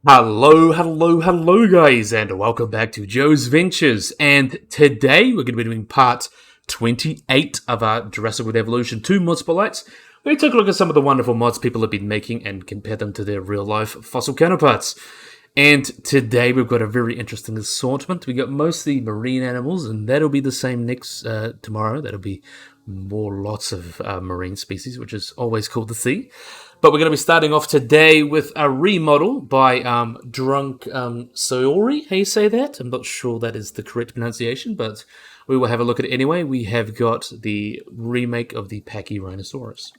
Hello guys, and welcome back to Joe's Ventures. And today we're going to be doing part 28 of our Jurassic World Evolution 2 mod spotlights. We took a look at some of the wonderful mods people have been making and compare them to their real life fossil counterparts. And today we've got a very interesting assortment. We got mostly marine animals, and that'll be the same next tomorrow. That'll be lots of marine species, which is always cool to see. But we're going to be starting off today with a remodel by Drunk Saori. How you say that? I'm not sure that is the correct pronunciation, but we will have a look at it anyway. We have got the remake of the Pachyrhinosaurus.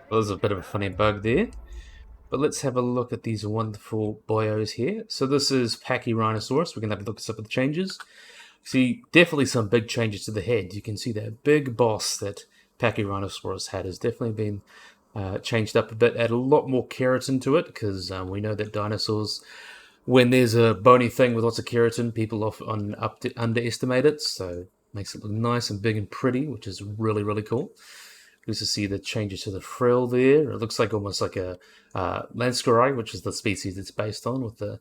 Well, there's a bit of a funny bug there. But let's have a look at these wonderful boyos here. So this is Pachyrhinosaurus. We're going to have a look at some of the changes. See, definitely some big changes to the head. You can see that big boss that Pachyrhinosaurus had has definitely been changed up a bit. Add a lot more keratin to it because we know that dinosaurs, when there's a bony thing with lots of keratin, people often underestimate it. So it makes it look nice and big and pretty, which is really, really cool. You can see the changes to the frill there. It looks like almost like a Lansqueri, which is the species it's based on, with the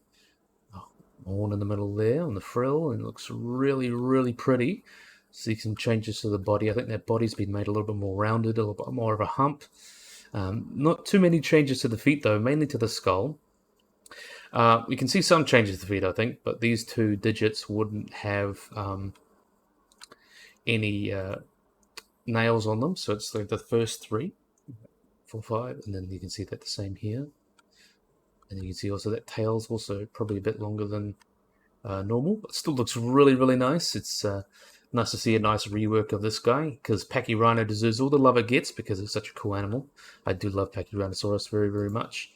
horn in the middle there on the frill, and it looks really, really pretty. See some changes to the body. I think that body's been made a little bit more rounded, a little bit more of a hump. Not too many changes to the feet, though, mainly to the skull. We can see some changes to the feet, I think, but these two digits wouldn't have any nails on them, so it's like the first three, 4, 5, and then you can see that the same here. And you can see also that tail's also probably a bit longer than normal, but still looks really, really nice. It's nice to see a nice rework of this guy, because Pachyrhino deserves all the love it gets because it's such a cool animal. I do love Pachyrhinosaurus very, very much.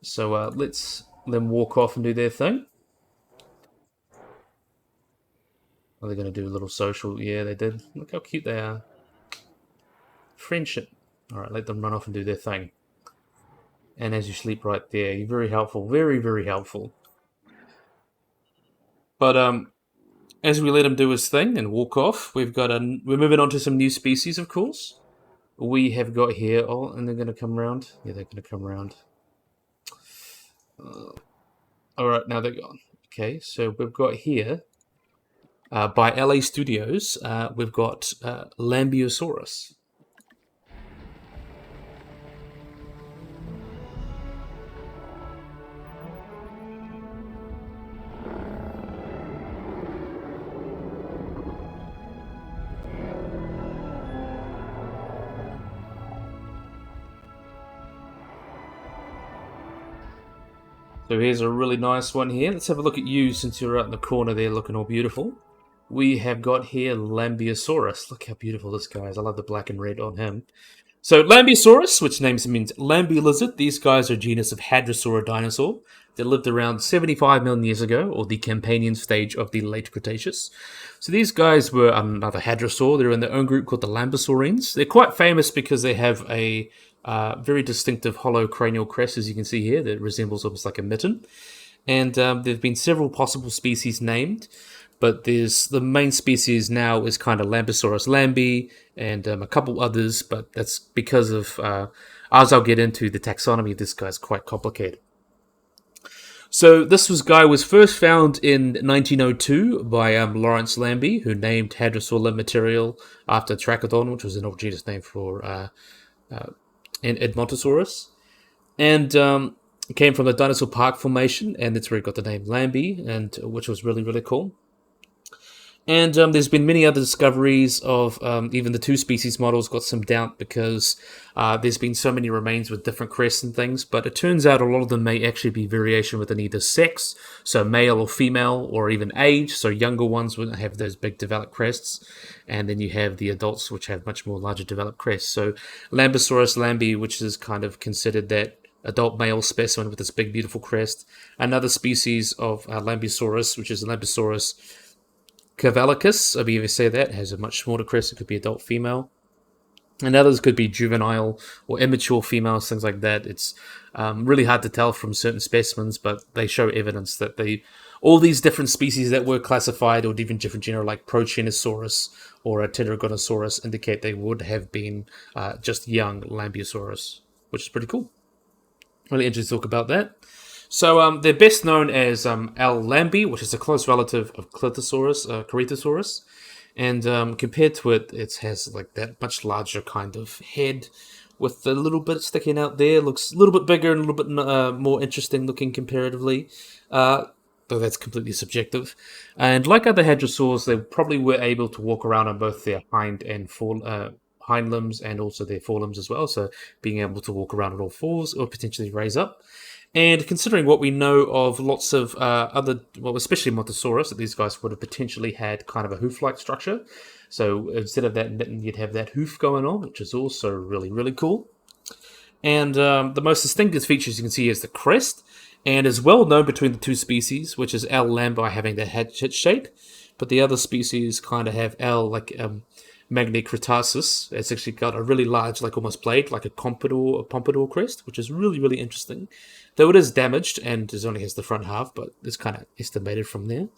So let's let them walk off and do their thing. Are they going to do a little social? Yeah, they did. Look how cute they are. Friendship. Alright, let them run off and do their thing. And as you sleep right there, you're very helpful. Very, very helpful. But as we let him do his thing and walk off, we're moving on to some new species, of course. We have got here, and they're going to come around. Yeah, they're going to come around. Alright, now they're gone. Okay, so we've got here, by LA Studios, we've got Lambeosaurus. So here's a really nice one here. Let's have a look at you since you're out in the corner there looking all beautiful. We have got here Lambeosaurus. Look how beautiful this guy is. I love the black and red on him. So Lambeosaurus, which means Lambie lizard. These guys are a genus of hadrosaur dinosaur that lived around 75 million years ago, or the Campanian stage of the late Cretaceous. So these guys were another hadrosaur. They're in their own group called the Lambeosaurines. They're quite famous because they have a very distinctive hollow cranial crest, as you can see here, that resembles almost like a mitten. And there have been several possible species named, but the main species now is kind of Lambeosaurus lambi and a couple others, but that's because of, as I'll get into, the taxonomy of this guy is quite complicated. So this guy was first found in 1902 by Lawrence Lambie, who named hadrosaur limb material after Trachodon, which was an old genus name for Edmontosaurus. And it came from the Dinosaur Park Formation, and that's where it got the name Lambie, and which was really, really cool. And there's been many other discoveries of even the two species models got some doubt because there's been so many remains with different crests and things, but it turns out a lot of them may actually be variation within either sex, so male or female, or even age, so younger ones wouldn't have those big developed crests, and then you have the adults which have much more larger developed crests. So Lambeosaurus lambi, which is kind of considered that adult male specimen with this big beautiful crest. Another species of Lambeosaurus, which is Lambeosaurus Cavalicus, I believe you say that, has a much smaller crest. It could be adult female. And others could be juvenile or immature females, things like that. It's really hard to tell from certain specimens, but they show evidence that all these different species that were classified, or even different genera like Pachyrhinosaurus or a Pterygonosaurus, indicate they would have been just young Lambeosaurus, which is pretty cool. Really interesting to talk about that. So they're best known as L. lambi, which is a close relative of Corythosaurus. And compared to it, it has like that much larger kind of head with a little bit sticking out there. Looks a little bit bigger and a little bit more interesting looking comparatively. Though that's completely subjective. And like other hadrosaurs, they probably were able to walk around on both their hind limbs and also their forelimbs as well. So being able to walk around on all fours or potentially raise up. And considering what we know of lots of especially Montosaurus, that these guys would have potentially had kind of a hoof-like structure. So instead of that, you'd have that hoof going on, which is also really, really cool. And the most distinctive features you can see is the crest, and is well known between the two species, which is L. lambi having the head shape, but the other species kind of have L, like Magnicretaceous. It's actually got a really large, like almost blade, like a pompadour crest, which is really, really interesting. Though it is damaged and it only has the front half, but it's kind of estimated from there.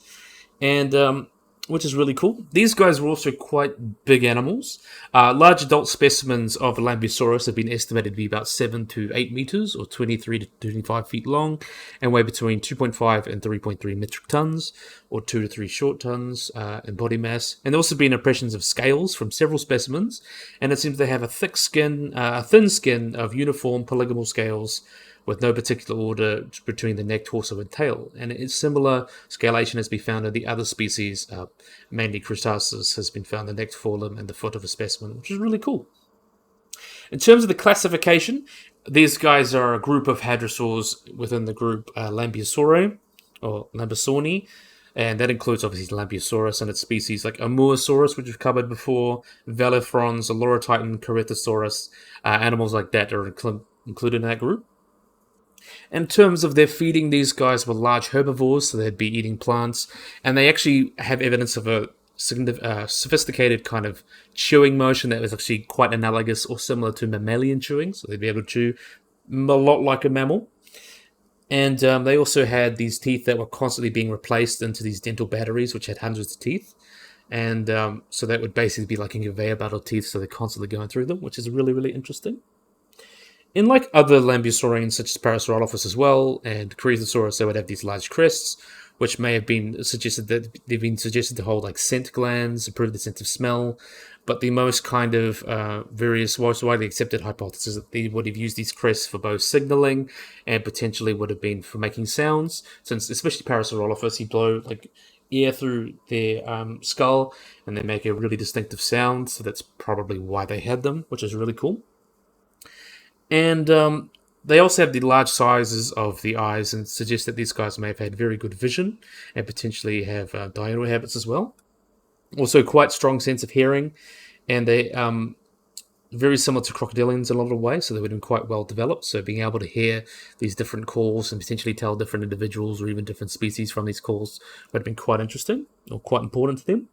And which is really cool. These guys were also quite big animals. Large adult specimens of Lambeosaurus have been estimated to be about 7 to 8 meters, or 23 to 25 feet long, and weigh between 2.5 and 3.3 metric tons, or 2 to 3 short tons in body mass. And there have also been impressions of scales from several specimens, and it seems they have a thin skin of uniform polygonal scales, with no particular order between the neck, torso, and tail. And it's similar scalation has been found in the other species. Magnicretaceous has been found in the neck, forelimb, and the foot of a specimen, which is really cool. In terms of the classification, these guys are a group of hadrosaurs within the group Lambeosauri, or Lambeosaurni, and that includes obviously Lambeosaurus and its species like Amursaurus, which we've covered before, Velothrons, Lorotitan, Corythosaurus, animals like that are included in that group. In terms of their feeding, these guys were large herbivores, so they'd be eating plants, and they actually have evidence of a sophisticated kind of chewing motion that was actually quite analogous or similar to mammalian chewing, so they'd be able to chew a lot like a mammal. And they also had these teeth that were constantly being replaced into these dental batteries, which had hundreds of teeth. And so that would basically be like a conveyor belt of teeth, so they're constantly going through them, which is really, really interesting. In like other Lambeosaurians, such as Pachyrhinosaurus as well, and Corythosaurus, they would have these large crests, which may have been suggested to hold like scent glands, improve the sense of smell. But the most kind of most widely accepted hypothesis is that they would have used these crests for both signaling and potentially would have been for making sounds. Since especially Pachyrhinosaurus, you blow like air through their skull and they make a really distinctive sound. So that's probably why they had them, which is really cool. And they also have the large sizes of the eyes and suggest that these guys may have had very good vision and potentially have diurnal habits as well. Also quite strong sense of hearing, and they very similar to crocodilians in a lot of ways, so they would have been quite well developed. So being able to hear these different calls and potentially tell different individuals or even different species from these calls would have been quite interesting or quite important to them.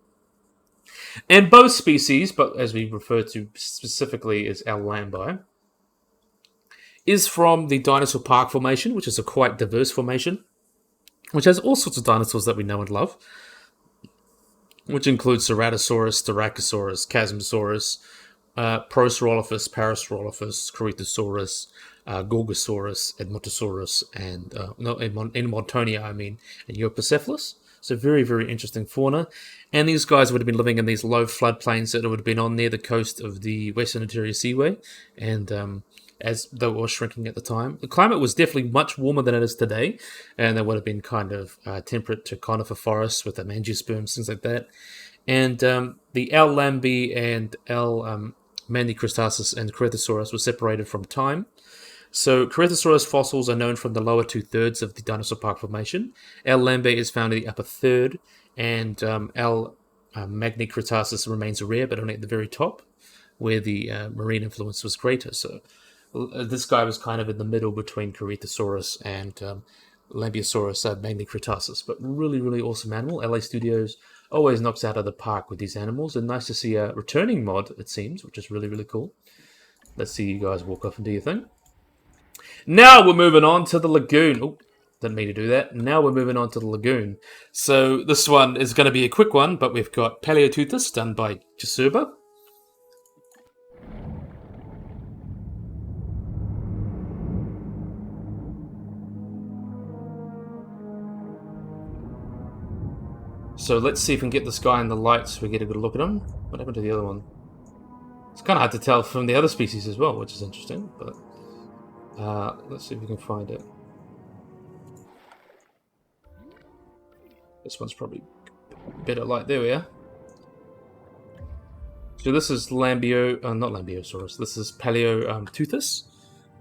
And both species, but as we refer to specifically as L. lambi, is from the Dinosaur Park Formation, which is a quite diverse formation, which has all sorts of dinosaurs that we know and love, which includes Ceratosaurus, Styracosaurus, Chasmosaurus, Prosaurolophus, Parasaurolophus, Corythosaurus, Gorgosaurus, Edmontosaurus, and Edmontonia, and Euoplocephalus. So very, very interesting fauna. And these guys would have been living in these low floodplains that would have been on near the coast of the Western Interior Seaway, and as they were shrinking at the time. The climate was definitely much warmer than it is today, and they would have been kind of temperate to conifer forests with angiosperms, things like that. And the L. lambi and L. Magnicretaceous and Corythosaurus were separated from time. So Corythosaurus fossils are known from the lower 2/3 of the Dinosaur Park Formation. L. lambi is found in the upper third, and L. Magnicretaceous remains rare, but only at the very top, where the marine influence was greater. So this guy was kind of in the middle between Corythosaurus and Lambeosaurus Magnicretaceous, but really, really awesome animal. LA Studios always knocks out of the park with these animals, and nice to see a returning mod, it seems, which is really, really cool. Let's see you guys walk off and do your thing. Now we're moving on to the lagoon. Oh, didn't mean to do that. Now we're moving on to the lagoon. So this one is going to be a quick one, but we've got Paleontoothus done by JWE2. So let's see if we can get this guy in the light so we get a good look at him. What happened to the other one? It's kind of hard to tell from the other species as well, which is interesting, but let's see if we can find it. This one's probably better light. There we are. So this is not Lambeosaurus. This is Paleontoothus,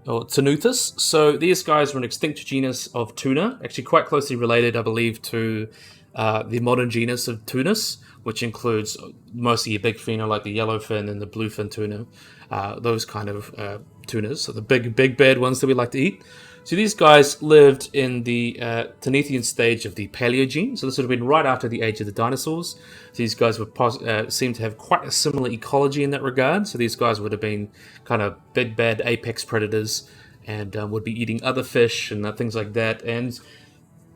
or Tenoothus. So these guys were an extinct genus of tuna, actually quite closely related, I believe, to the modern genus of tunas, which includes mostly your big fin, like the yellowfin and the bluefin tuna, those kind of tunas, so the big bad ones that we like to eat. So these guys lived in the Tenethian stage of the Paleogene, so this would have been right after the age of the dinosaurs. So these guys would seem to have quite a similar ecology in that regard. So these guys would have been kind of big bad apex predators and would be eating other fish and things like that. And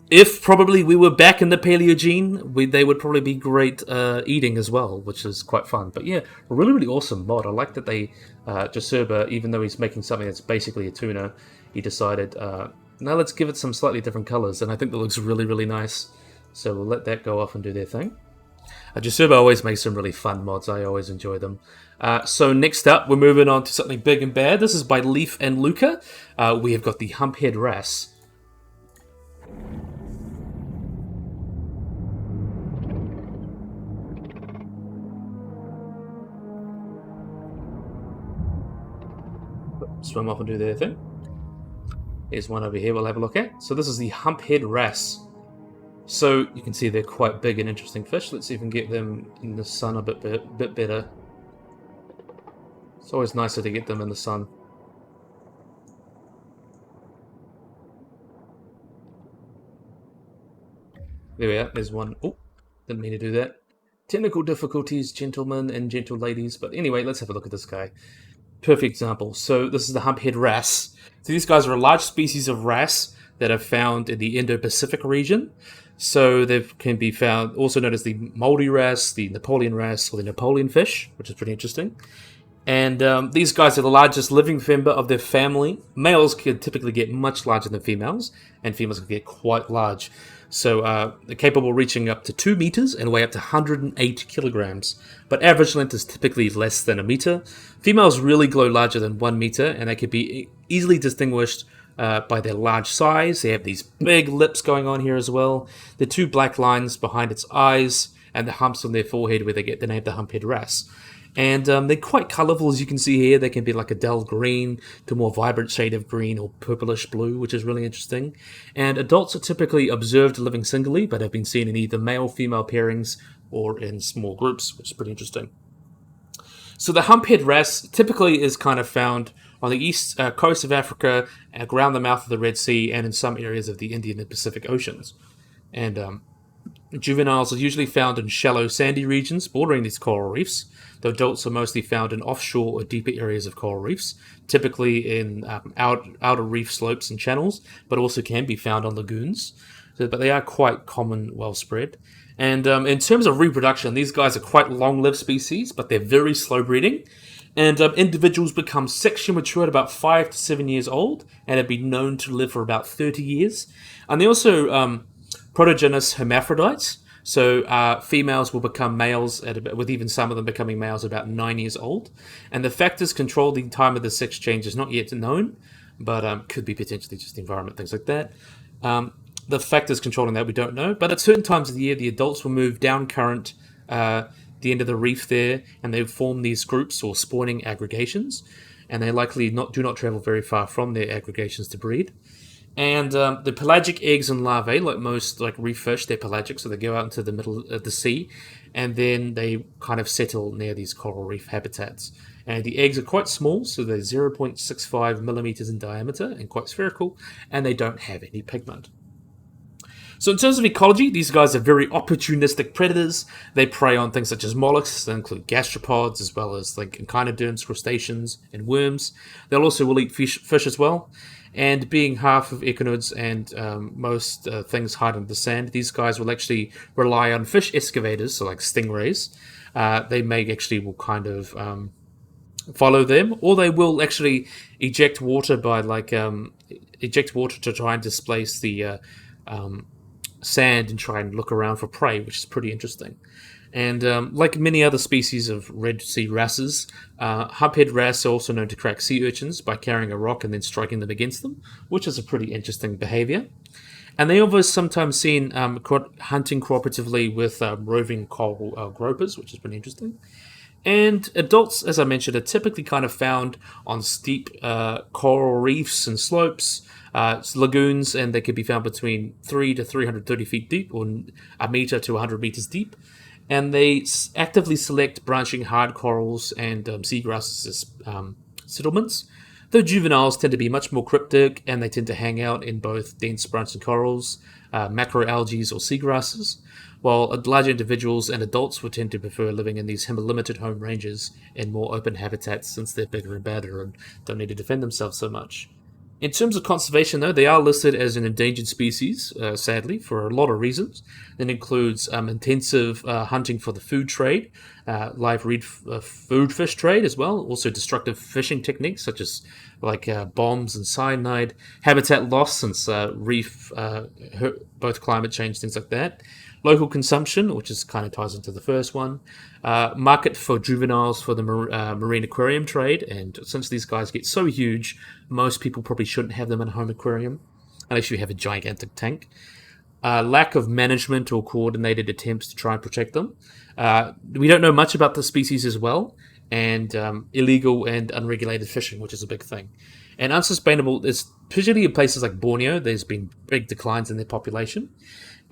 if probably we were back in the Paleogene, they would probably be great eating as well, which is quite fun. But yeah, a really, really awesome mod. I like that they, JWE2, even though he's making something that's basically a tuna, he decided, now let's give it some slightly different colors, and I think that looks really, really nice. So we'll let that go off and do their thing. JWE2 always makes some really fun mods. I always enjoy them. So next up, we're moving on to something big and bad. This is by Leaf and Luca. We have got the Humphead Wrasse. Swim off and do their thing. Here's one over here we'll have a look at. So this is the Humphead Wrasse. So you can see they're quite big and interesting fish. Let's see if we can get them in the sun a bit better. It's always nicer to get them in the sun. There we are. There's one. Oh, didn't mean to do that. Technical difficulties, gentlemen and gentle ladies. But anyway, let's have a look at this guy. Perfect example. So this is the Humphead Wrasse. So these guys are a large species of wrasse that are found in the Indo-Pacific region. So they can be found, also known as the moldy wrasse, the Napoleon wrasse, or the Napoleon fish, which is pretty interesting. And these guys are the largest living member of their family. Males can typically get much larger than females, and females can get quite large. So they're capable of reaching up to 2 meters and weigh up to 108 kilograms. But average length is typically less than a meter. Females really grow larger than 1 meter, and they can be easily distinguished by their large size. They have these big lips going on here as well. The 2 black lines behind its eyes, and the humps on their forehead where they get the name the Humphead Wrasse. And they're quite colourful, as you can see here. They can be like a dull green to a more vibrant shade of green or purplish blue, which is really interesting. And adults are typically observed living singly, but have been seen in either male-female pairings or in small groups, which is pretty interesting. So the Humphead Wrasse typically is kind of found on the east coast of Africa, around the mouth of the Red Sea, and in some areas of the Indian and Pacific Oceans. And juveniles are usually found in shallow, sandy regions bordering these coral reefs. The adults are mostly found in offshore or deeper areas of coral reefs, typically in outer reef slopes and channels, but also can be found on lagoons. But they are quite common, well spread. And in terms of reproduction, these guys are quite long-lived species, but they're very slow breeding. And individuals become sexually mature at about 5 to 7 years old, and have been known to live for about 30 years. And they also protogynous hermaphrodites. So females will become males, with even some of them becoming males at about 9 years old. And the factors controlling the time of the sex change is not yet known, but could be potentially just the environment, things like that. The factors controlling that we don't know. But at certain times of the year, the adults will move down current the end of the reef there, and they form these groups or spawning aggregations. And they likely do not travel very far from their aggregations to breed. And the pelagic eggs and larvae, like most reef fish, they're pelagic, so they go out into the middle of the sea, and then they kind of settle near these coral reef habitats. And the eggs are quite small, so they're 0.65 millimeters in diameter and quite spherical, and they don't have any pigment. So in terms of ecology, these guys are very opportunistic predators. They prey on things such as mollusks, that include gastropods, as well as like echinoderms, crustaceans, and worms. They'll also will eat fish as well. And being half of echinoids and most things hide in the sand, these guys will actually rely on fish excavators, so like stingrays. They may actually will kind of follow them, or they will actually eject water by eject water to try and displace the sand and try and look around for prey, which is pretty interesting. And like many other species of red sea wrasses, Humphead wrasse are also known to crack sea urchins by carrying a rock and then striking them against them, which is a pretty interesting behavior. And they are sometimes seen hunting cooperatively with roving coral gropers, which is pretty interesting. And adults, as I mentioned, are typically kind of found on steep coral reefs and slopes, lagoons, and they can be found between 3 to 330 feet deep, or a meter to 100 meters deep. And they actively select branching hard corals and seagrasses as settlements. Though juveniles tend to be much more cryptic, and they tend to hang out in both dense branching corals, macroalgae, or seagrasses, while larger individuals and adults would tend to prefer living in these limited home ranges in more open habitats since they're bigger and badder and don't need to defend themselves so much. In terms of conservation, though, they are listed as an endangered species, sadly, for a lot of reasons. That includes intensive hunting for the food trade, live food fish trade as well, also destructive fishing techniques such as bombs and cyanide, habitat loss since reef, both climate change, things like that. Local consumption, which is kind of ties into the first one. Market for juveniles for the marine aquarium trade, and since these guys get so huge, most people probably shouldn't have them in a home aquarium, unless you have a gigantic tank. Lack of management or coordinated attempts to try and protect them. We don't know much about the species as well, and illegal and unregulated fishing, which is a big thing. And unsustainable, particularly in places like Borneo, there's been big declines in their population.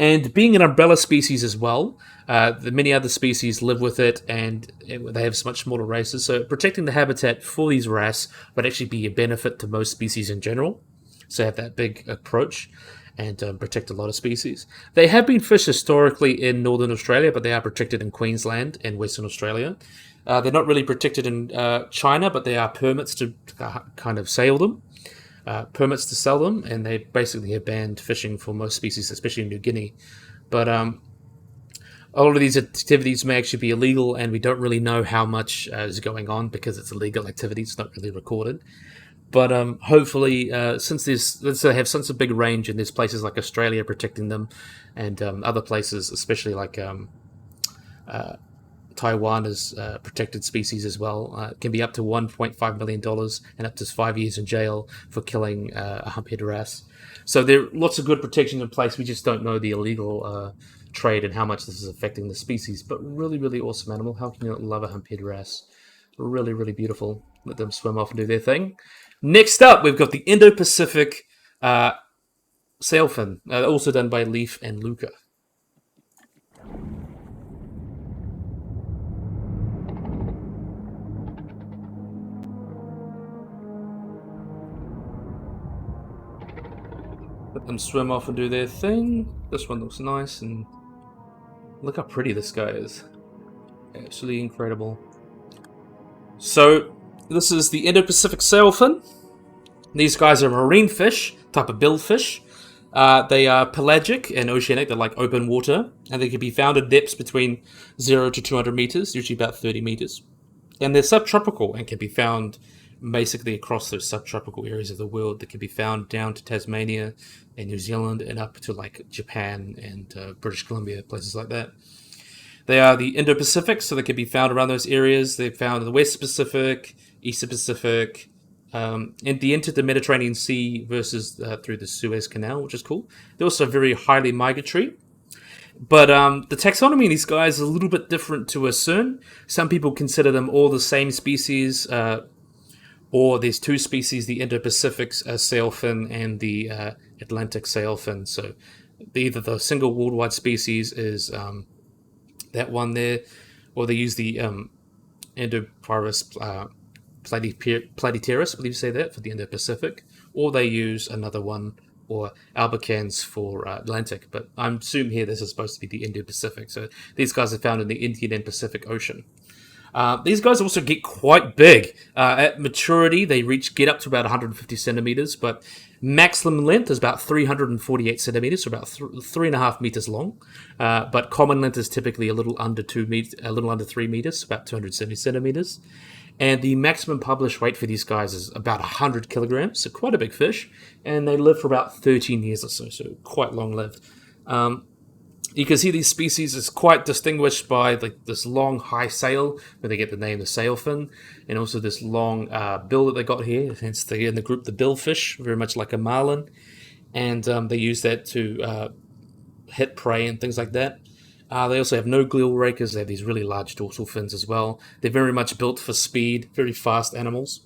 And being an umbrella species as well, the many other species live with it, and they have much smaller races. So protecting the habitat for these wrasse would actually be a benefit to most species in general. So have that big approach and protect a lot of species. They have been fished historically in northern Australia, but they are protected in Queensland and Western Australia. They're not really protected in China, but there are permits to kind of sail them. Permits to sell them, and they basically have banned fishing for most species, especially in New Guinea. But a lot of these activities may actually be illegal, and we don't really know how much is going on because it's illegal activity. It's not really recorded. But hopefully, since they have such a big range, and there's places like Australia protecting them, and other places, especially like Taiwan is protected species as well. It can be up to $1.5 million and up to 5 years in jail for killing a humphead wrasse. So there are lots of good protection in place. We just don't know the illegal trade and how much this is affecting the species. But really, really awesome animal. How can you not love a humphead wrasse? Really, really beautiful. Let them swim off and do their thing. Next up, we've got the Indo-Pacific sailfin, also done by Leaf and Luca. Let them swim off and do their thing. This one looks nice, and look how pretty this guy is. Absolutely incredible. So, this is the Indo-Pacific sailfin. These guys are marine fish, type of billfish. They are pelagic and oceanic, they're like open water, and they can be found at depths between 0 to 200 meters, usually about 30 meters. And they're subtropical and can be found basically across those subtropical areas of the world. That can be found down to Tasmania and New Zealand and up to like Japan and British Columbia, places like that. They are the Indo-Pacific, so they can be found around those areas. They're found in the West Pacific, Eastern Pacific, and they enter the Mediterranean Sea versus through the Suez Canal, which is cool. They're also very highly migratory. But the taxonomy in these guys is a little bit different to a CERN. Some people consider them all the same species, or there's two species, the Indo-Pacific sailfin and the Atlantic sailfin. So either the single worldwide species is that one there, or they use the Indo-Paris platyterus, I believe you say that, for the Indo-Pacific, or they use another one or albicans for Atlantic. But I'm assuming here this is supposed to be the Indo-Pacific. So these guys are found in the Indian and Pacific Ocean. These guys also get quite big. At maturity, they get up to about 150 centimeters, but maximum length is about 348 centimeters, so about 3.5 meters long. But common length is typically a little under 3 meters, about 270 centimeters. And the maximum published weight for these guys is about 100 kilograms, so quite a big fish. And they live for about 13 years or so quite long lived. You can see these species is quite distinguished by this long high sail, where they get the name the sailfin, and also this long bill that they got here, hence in the group the billfish, very much like a marlin. And they use that to hit prey and things like that. They also have no glial rakers. They have these really large dorsal fins as well. They're very much built for speed, very fast animals.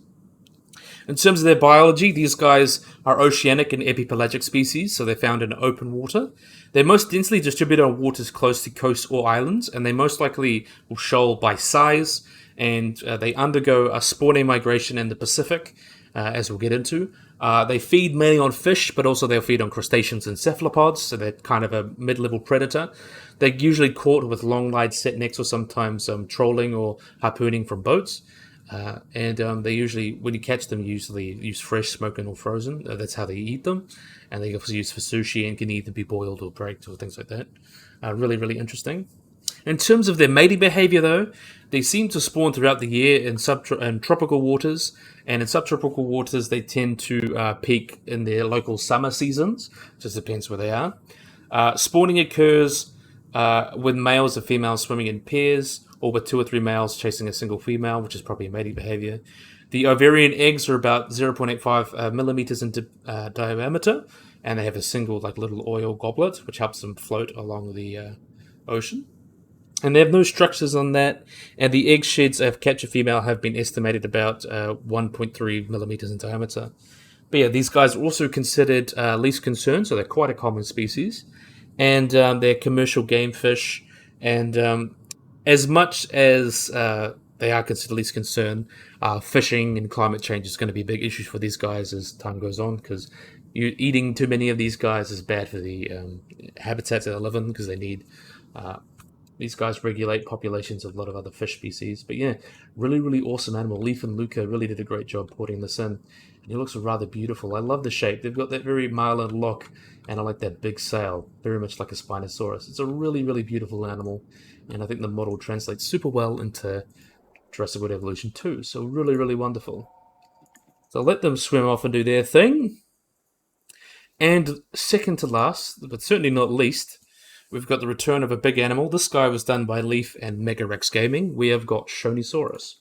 In terms of their biology, these guys are oceanic and epipelagic species, so they're found in open water. They're most densely distributed on waters close to coasts or islands, and they most likely will shoal by size, and they undergo a spawning migration in the Pacific, as we'll get into. They feed mainly on fish, but also they'll feed on crustaceans and cephalopods, so they're kind of a mid-level predator. They're usually caught with long-lined set nets or sometimes trolling or harpooning from boats. They usually, when you catch them, usually use fresh, smoking, or frozen. That's how they eat them. And they also use for sushi and can either be boiled or baked or things like that. Really, really interesting. In terms of their mating behavior, though, they seem to spawn throughout the year in tropical waters. And in subtropical waters, they tend to peak in their local summer seasons. Just depends where they are. Spawning occurs with males and females swimming in pairs, or with 2 or 3 males chasing a single female, which is probably mating behavior. The ovarian eggs are about 0.85 millimeters in diameter, and they have a single little oil goblet, which helps them float along the ocean. And they have no structures on that, and the egg sheds of captured female have been estimated about 1.3 millimeters in diameter. But yeah, these guys are also considered least concern, so they're quite a common species, and they're commercial game fish, and as much as they are considered least concern, fishing and climate change is going to be big issues for these guys as time goes on, because eating too many of these guys is bad for the habitats that they live in, because they need... these guys regulate populations of a lot of other fish species. But yeah, really, really awesome animal. Leif and Luca really did a great job porting this in. And he looks rather beautiful. I love the shape. They've got that very marlin look, and I like that big sail, very much like a Spinosaurus. It's a really, really beautiful animal, and I think the model translates super well into Jurassic World Evolution 2. So really, really wonderful. So let them swim off and do their thing. And second to last, but certainly not least, we've got the return of a big animal. This guy was done by Leif and Megarex Gaming. We have got Shonisaurus.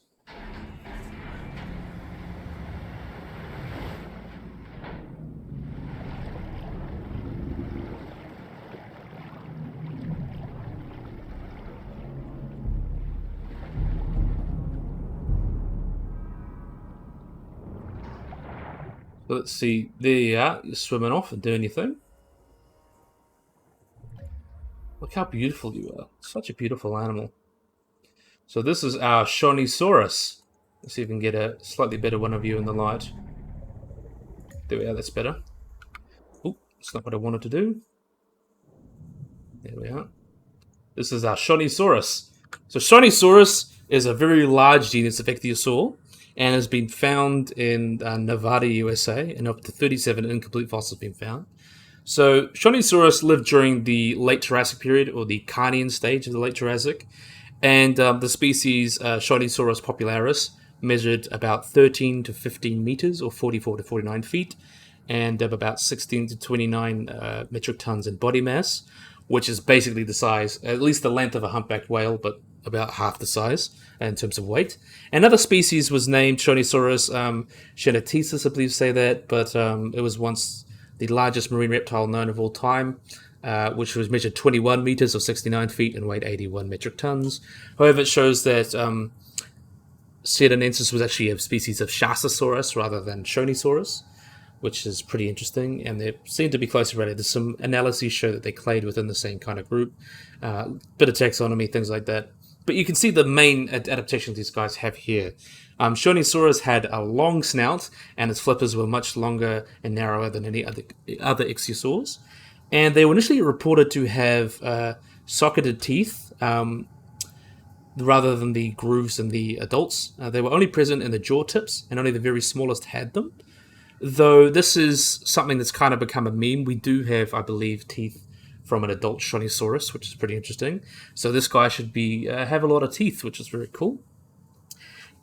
So let's see. There you are. You're swimming off and doing your thing. Look how beautiful you are. Such a beautiful animal. So this is our Shonisaurus. Let's see if we can get a slightly better one of you in the light. There we are, that's better. Oh, that's not what I wanted to do. There we are. This is our Shonisaurus. So Shonisaurus is a very large genus of ichthyosaur, and has been found in Nevada, USA, and up to 37 incomplete fossils have been found. So, Shonisaurus lived during the late Jurassic period, or the Carnian stage of the late Jurassic, and the species Shonisaurus popularis measured about 13 to 15 meters, or 44 to 49 feet, and of about 16 to 29 metric tons in body mass, which is basically the size, at least the length of a humpbacked whale, but about half the size in terms of weight. Another species was named Shonisaurus Shonisaurus, I believe say that, but it was once the largest marine reptile known of all time, which was measured 21 meters or 69 feet and weighed 81 metric tons. However, it shows that Cernensis was actually a species of Shasasaurus rather than Shonisaurus, which is pretty interesting, and they seem to be closely related. There's some analyses show that they clade within the same kind of group, bit of taxonomy, things like that. But you can see the main adaptations these guys have here. Shonisaurus had a long snout, and its flippers were much longer and narrower than any other ichthyosaurs. And they were initially reported to have socketed teeth rather than the grooves in the adults. They were only present in the jaw tips, and only the very smallest had them. Though this is something that's kind of become a meme, we do have, I believe, teeth from an adult Shonisaurus, which is pretty interesting. So this guy should be have a lot of teeth, which is very cool.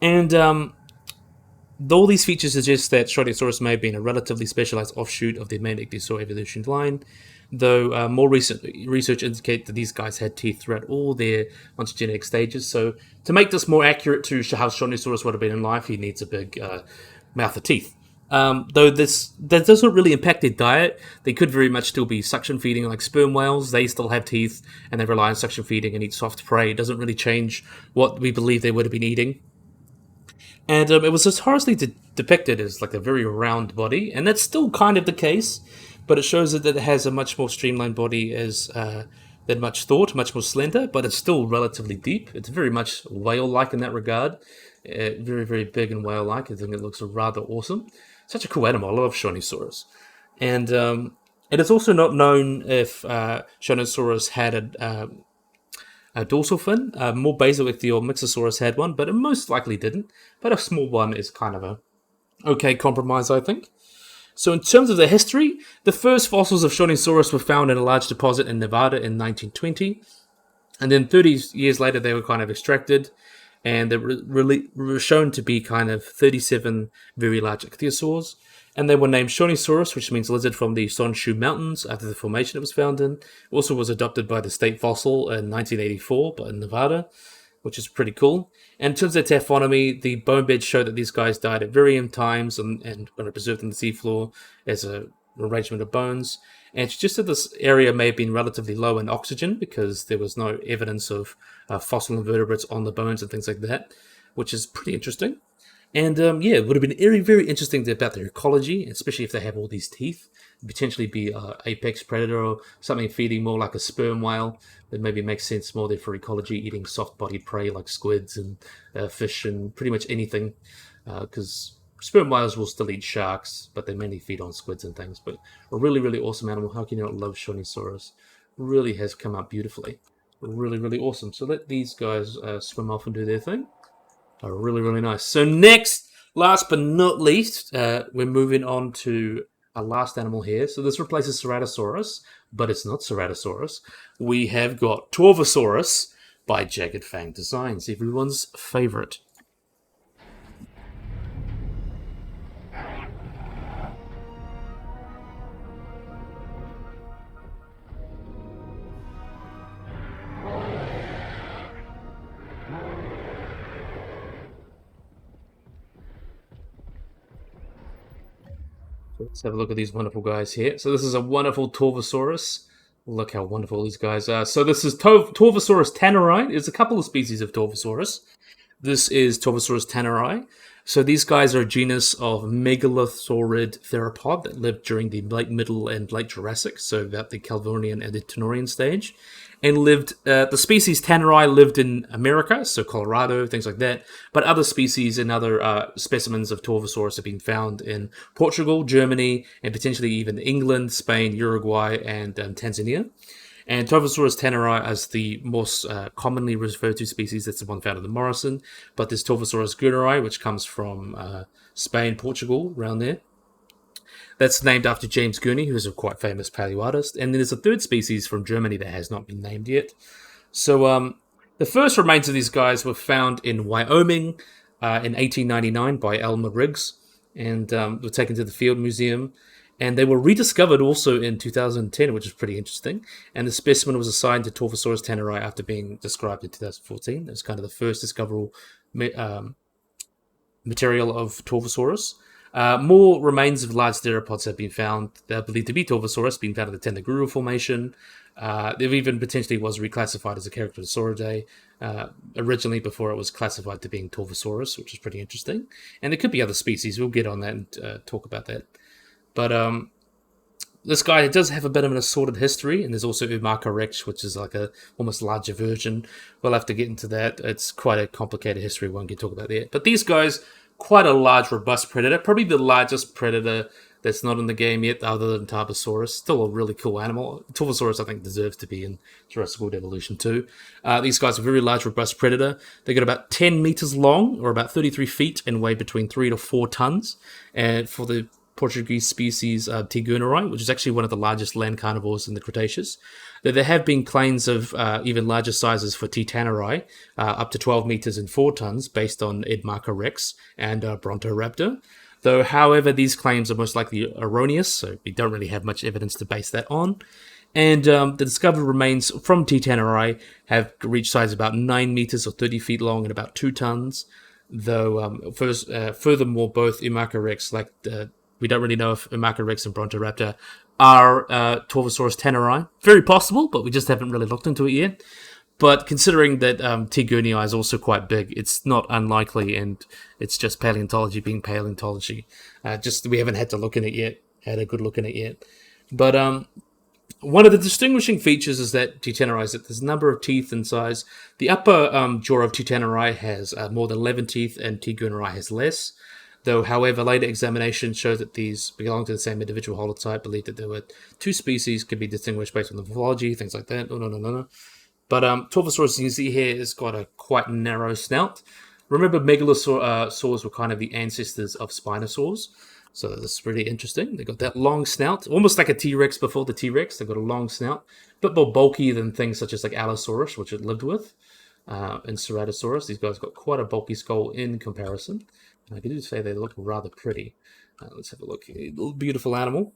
And all these features suggest that Shonisaurus may have been a relatively specialized offshoot of the main ichthyosaur evolution line, though more recent research indicates that these guys had teeth throughout all their ontogenetic stages. So to make this more accurate to how Shonisaurus would have been in life, he needs a big mouth of teeth. Though that doesn't really impact their diet. They could very much still be suction feeding like sperm whales. They still have teeth and they rely on suction feeding and eat soft prey. It doesn't really change what we believe they would have been eating. And it was historically depicted as like a very round body, and that's still kind of the case, but it shows that it has a much more streamlined body than much thought, much more slender, but it's still relatively deep. It's very much whale-like in that regard. Very, very big and whale-like. I think it looks rather awesome. Such a cool animal. I love Shonisaurus. And it is also not known if Shonisaurus had a dorsal fin. More basal-ichthyol Mixosaurus had one, but it most likely didn't. But a small one is kind of a okay compromise, I think. So in terms of the history, the first fossils of Shonisaurus were found in a large deposit in Nevada in 1920. And then 30 years later, they were kind of extracted. And they were shown to be kind of 37 very large ichthyosaurs. And they were named Shonisaurus, which means lizard from the Sonshu Mountains, after the formation it was found in. It also was adopted by the state fossil in 1984, but in Nevada, which is pretty cool. And in terms of taphonomy, the bone beds show that these guys died at varying times and were preserved in the seafloor as an arrangement of bones. And it's just that this area may have been relatively low in oxygen because there was no evidence of fossil invertebrates on the bones and things like that, which is pretty interesting. And it would have been very, very interesting about their ecology, especially if they have all these teeth. Potentially be an apex predator or something feeding more like a sperm whale. That maybe makes sense more there for ecology, eating soft-bodied prey like squids and fish and pretty much anything. Because sperm whales will still eat sharks, but they mainly feed on squids and things. But a really, really awesome animal. How can you not love Shonisaurus? Really has come out beautifully. Really, really awesome. So let these guys swim off and do their thing. Really, really nice. So next, last but not least, we're moving on to our last animal here. So this replaces Ceratosaurus, but it's not Ceratosaurus. We have got Torvosaurus by Jagged Fang Designs, everyone's favorite. Let's have a look at these wonderful guys here. So this is a wonderful Torvosaurus. Look how wonderful these guys are. So this is Torvosaurus tannerii. There's a couple of species of Torvosaurus. This is Torvosaurus tannerii. So these guys are a genus of megalosaurid theropod that lived during the late Middle and late Jurassic, so about the Calvonian and the Tenorian stage. And the species tannerii lived in America, so Colorado, things like that. But other species and other specimens of Torvosaurus have been found in Portugal, Germany, and potentially even England, Spain, Uruguay, and Tanzania. And Torvosaurus tannerii is the most commonly referred to species. That's the one found in the Morrison. But there's Torvosaurus gunneri, which comes from Spain, Portugal, around there. That's named after James Gurney, who is a quite famous paleoartist. And then there's a third species from Germany that has not been named yet. So the first remains of these guys were found in Wyoming in 1899 by Elmer Riggs, and were taken to the Field Museum. And they were rediscovered also in 2010, which is pretty interesting. And the specimen was assigned to Torvosaurus tannerii after being described in 2014. It was kind of the first discoverable material of Torvosaurus. More remains of large theropods have been found. They're believed to be Torvosaurus, being found in the Tendaguru Formation. There even potentially was reclassified as a Characterosauridae originally before it was classified to being Torvosaurus, which is pretty interesting. And there could be other species. We'll get on that and talk about that. But This guy does have a bit of an assorted history, and there's also Umaka Rex, which is like a almost larger version. We'll have to get into that. It's quite a complicated history. We won't get to talk about that. But these guys, quite a large, robust predator. Probably the largest predator that's not in the game yet, other than Tarbosaurus. Still a really cool animal. Torvosaurus, I think, deserves to be in Jurassic World Evolution 2. These guys are a very large, robust predator. They get about 10 meters long, or about 33 feet, and weigh between 3 to 4 tons. And for the Portuguese species Tigernari, which is actually one of the largest land carnivores in the Cretaceous. There have been claims of even larger sizes for Titanari, up to 12 meters and 4 tons, based on Edmarca rex and Brontoraptor. Though, however, these claims are most likely erroneous, so we don't really have much evidence to base that on. And the discovered remains from Titanari have reached size about 9 meters or 30 feet long and about 2 tons. Though, furthermore, both Umaka rex, we don't really know if Umaka rex and Brontoraptor are Torvosaurus tanneri. Very possible, but we just haven't really looked into it yet. But considering that T. gurnii is also quite big, it's not unlikely, and it's just paleontology being paleontology. We haven't had a good look in it yet. But one of the distinguishing features is that Titanneri is that there's a number of teeth in size. The upper jaw of Titanneri has more than 11 teeth, and T. gurnii has less. Though, however, later examination showed that these belong to the same individual holotype, believed that there were 2 species, could be distinguished based on the morphology, things like that. No. But Torvosaurus, you can see here, has got a quite narrow snout. Remember, megalosaurs were kind of the ancestors of spinosaurs. So that's really interesting. They've got that long snout, almost like a T-Rex before the T-Rex. They've got a long snout, a bit more bulky than things such as like Allosaurus, which it lived with, and Ceratosaurus. These guys got quite a bulky skull in comparison. I can just say they look rather pretty. Let's have a look here. Little beautiful animal.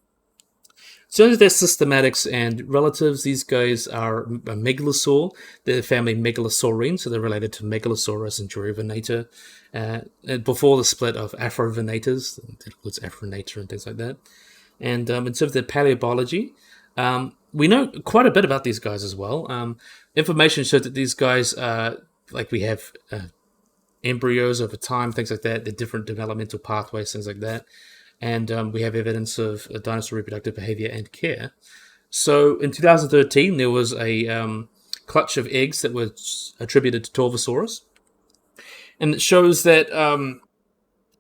So as their systematics and relatives, these guys are a megalosaur. They're the family Megalosaurine, so they're related to Megalosaurus and Jurevenator. And before the split of Afrovenators, that includes Afronator and things like that. And in terms of their paleobiology, we know quite a bit about these guys as well. Information shows that these guys, we have embryos over time, things like that, the different developmental pathways, things like that. And we have evidence of dinosaur reproductive behavior and care. So in 2013, there was a clutch of eggs that was attributed to Torvosaurus. And it shows that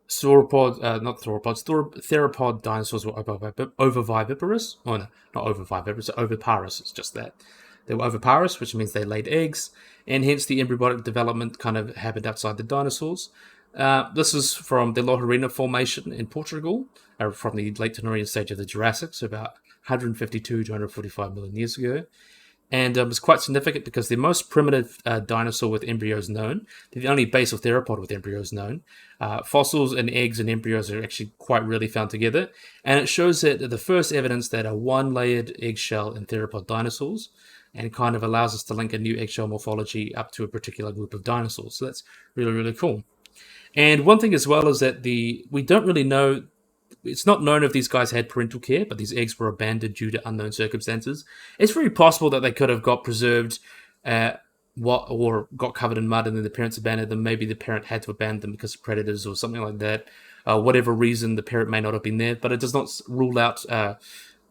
theropod dinosaurs were ovoviviparous. Oh, no, not ovoviviparous, oviparous. It's just that. They were oviparous, which means they laid eggs, and hence the embryonic development kind of happened outside the dinosaurs. This is from the Loharina Formation in Portugal, from the late Tenorian stage of the Jurassic, so about 152 to 145 million years ago. And it's quite significant because the most primitive dinosaur with embryos known, the only basal theropod with embryos known, fossils and eggs and embryos are actually quite rarely found together. And it shows that the first evidence that a one-layered eggshell in theropod dinosaurs, and kind of allows us to link a new eggshell morphology up to a particular group of dinosaurs. So that's really, really cool. And one thing as well is that we don't really know, it's not known if these guys had parental care, but these eggs were abandoned due to unknown circumstances. It's very possible that they could have got preserved or got covered in mud and then the parents abandoned them. Maybe the parent had to abandon them because of predators or something like that. Whatever reason, the parent may not have been there, but it does not rule out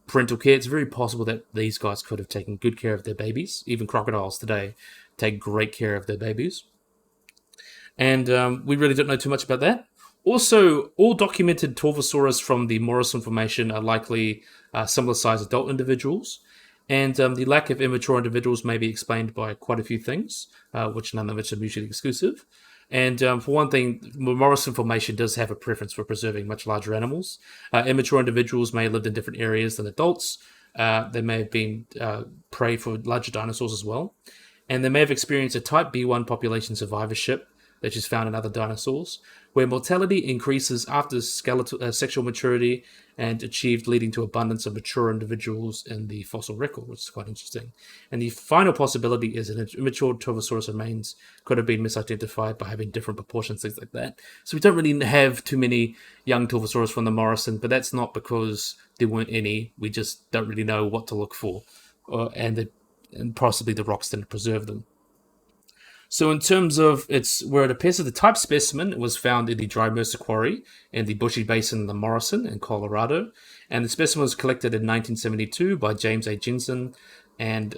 parental care. It's very possible that these guys could have taken good care of their babies. Even crocodiles today take great care of their babies. And we really don't know too much about that. Also, all documented Torvosaurus from the Morrison Formation are likely similar-sized adult individuals. And the lack of immature individuals may be explained by quite a few things, which none of which are mutually exclusive. And for one thing, the Morrison Formation does have a preference for preserving much larger animals. Immature individuals may have lived in different areas than adults. They may have been prey for larger dinosaurs as well. And they may have experienced a type B1 population survivorship, that is found in other dinosaurs, where mortality increases after sexual maturity and achieved, leading to abundance of mature individuals in the fossil record, which is quite interesting. And the final possibility is that immature Torvosaurus remains could have been misidentified by having different proportions, things like that. So we don't really have too many young Torvosaurus from the Morrison, but that's not because there weren't any. We just don't really know what to look for, and possibly the rocks didn't preserve them. So in terms of where it appears as the type specimen, it was found in the Dry Mercer Quarry in the Bushy Basin in the Morrison in Colorado. And the specimen was collected in 1972 by James A. Jensen and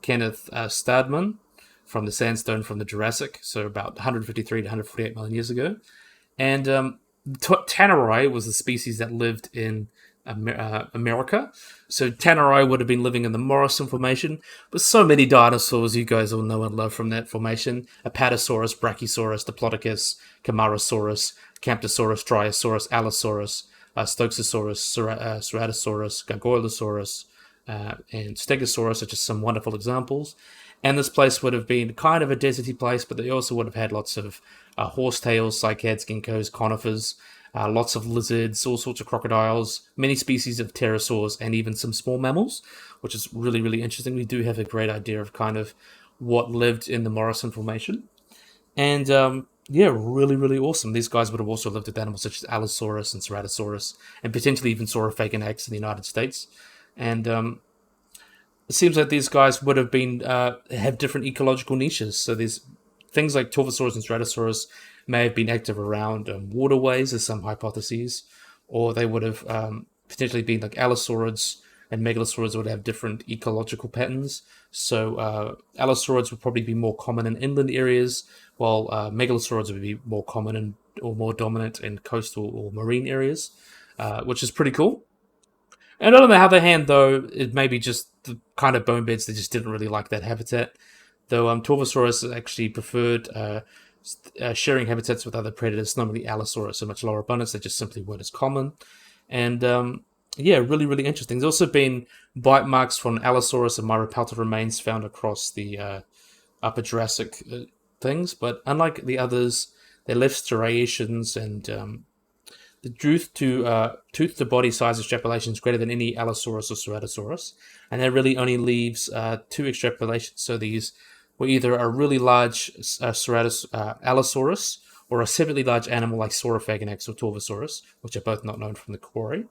Kenneth Stadman from the sandstone from the Jurassic, so about 153 to 148 million years ago. And Tannerai was the species that lived in America. So Tannerai would have been living in the Morrison Formation, but so many dinosaurs you guys all know and love from that formation. Apatosaurus, Brachiosaurus, Diplodocus, Camarasaurus, Camptosaurus, Dryosaurus, Allosaurus, Stoxosaurus, Ceratosaurus, Gargoylosaurus, and Stegosaurus are just some wonderful examples. And this place would have been kind of a deserty place, but they also would have had lots of horsetails, cycads, ginkgos, conifers, lots of lizards, all sorts of crocodiles, many species of pterosaurs, and even some small mammals, which is really, really interesting. We do have a great idea of kind of what lived in the Morrison Formation. And yeah, really, really awesome. These guys would have also lived with animals such as Allosaurus and Ceratosaurus, and potentially even Saurophaganax in the United States. And it seems like these guys would have been have different ecological niches. So there's things like Torvosaurus and Stratosaurus may have been active around waterways, as some hypotheses, or they would have potentially been like Allosaurids and Megalosaurids would have different ecological patterns. So Allosaurids would probably be more common in inland areas, while Megalosaurids would be more common or more dominant in coastal or marine areas, which is pretty cool. And on the other hand, though, it may be just the kind of bone beds that just didn't really like that habitat. Though Torvosaurus actually preferred sharing habitats with other predators, normally Allosaurus, in much lower abundance. They just simply weren't as common. And yeah, really, really interesting. There's also been bite marks from Allosaurus and Myropalta remains found across the Upper Jurassic things, but unlike the others, they left striations and the tooth to body size extrapolation is greater than any Allosaurus or Ceratosaurus, and that really only leaves two extrapolations. So these were either a really large Allosaurus or a separately large animal like Saurophaganax or Torvosaurus, which are both not known from the quarry.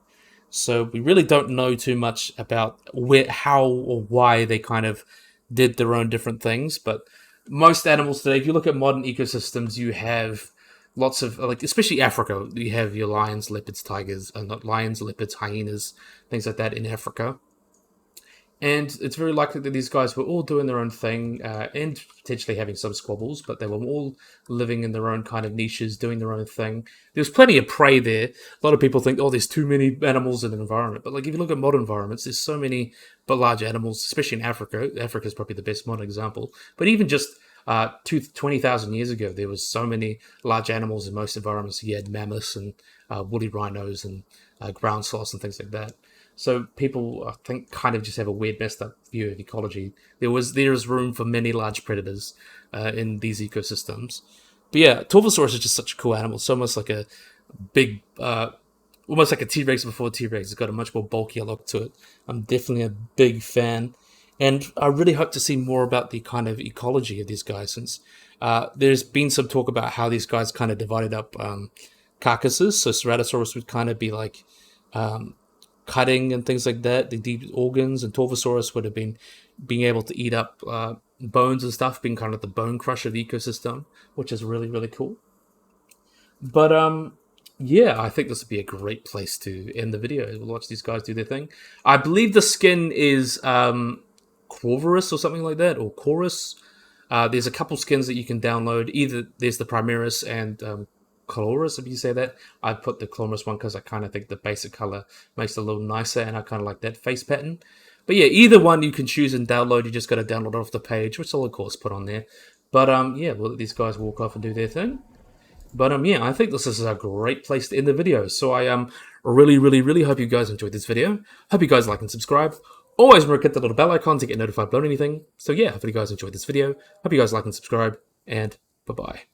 So we really don't know too much about how or why they kind of did their own different things. But most animals today, if you look at modern ecosystems, you have lots of, like, especially Africa, you have your lions, leopards, tigers, not lions, leopards, hyenas, things like that in Africa. And it's very likely that these guys were all doing their own thing and potentially having some squabbles, but they were all living in their own kind of niches, doing their own thing. There was plenty of prey there. A lot of people think, oh, there's too many animals in an environment. But like if you look at modern environments, there's so many but large animals, especially in Africa. Africa is probably the best modern example. But even just 20,000 years ago, there was so many large animals in most environments. You had mammoths and woolly rhinos and ground sloths and things like that. So people, I think, kind of just have a weird, messed up view of ecology. There is room for many large predators in these ecosystems. But yeah, Torvosaurus is just such a cool animal. It's almost like a big, almost like a T-Rex before T-Rex. It's got a much more bulkier look to it. I'm definitely a big fan. And I really hope to see more about the kind of ecology of these guys, since there's been some talk about how these guys kind of divided up carcasses. So Ceratosaurus would kind of be like cutting and things like that, the deep organs, and Torvosaurus would have been being able to eat up bones and stuff, being kind of the bone crusher of the ecosystem, which is really, really cool. But yeah, I think this would be a great place to end the video. We'll watch these guys do their thing. I believe the skin is Corvorus or something like that, or Chorus. There's a couple skins that you can download. Either there's the Primaris and Coloris, if you say that. I put the Coloris one because I kind of think the basic color makes it a little nicer, and I kind of like that face pattern. But yeah, either one you can choose and download. You just got to download it off the page, which I'll of course put on there. But yeah, we'll let these guys walk off and do their thing. But yeah, I think this is a great place to end the video. So I really, really, really hope you guys enjoyed this video. Hope you guys like and subscribe. Always remember to hit the little bell icon to get notified about anything. So yeah, hope you guys enjoyed this video. Hope you guys like and subscribe, and bye-bye.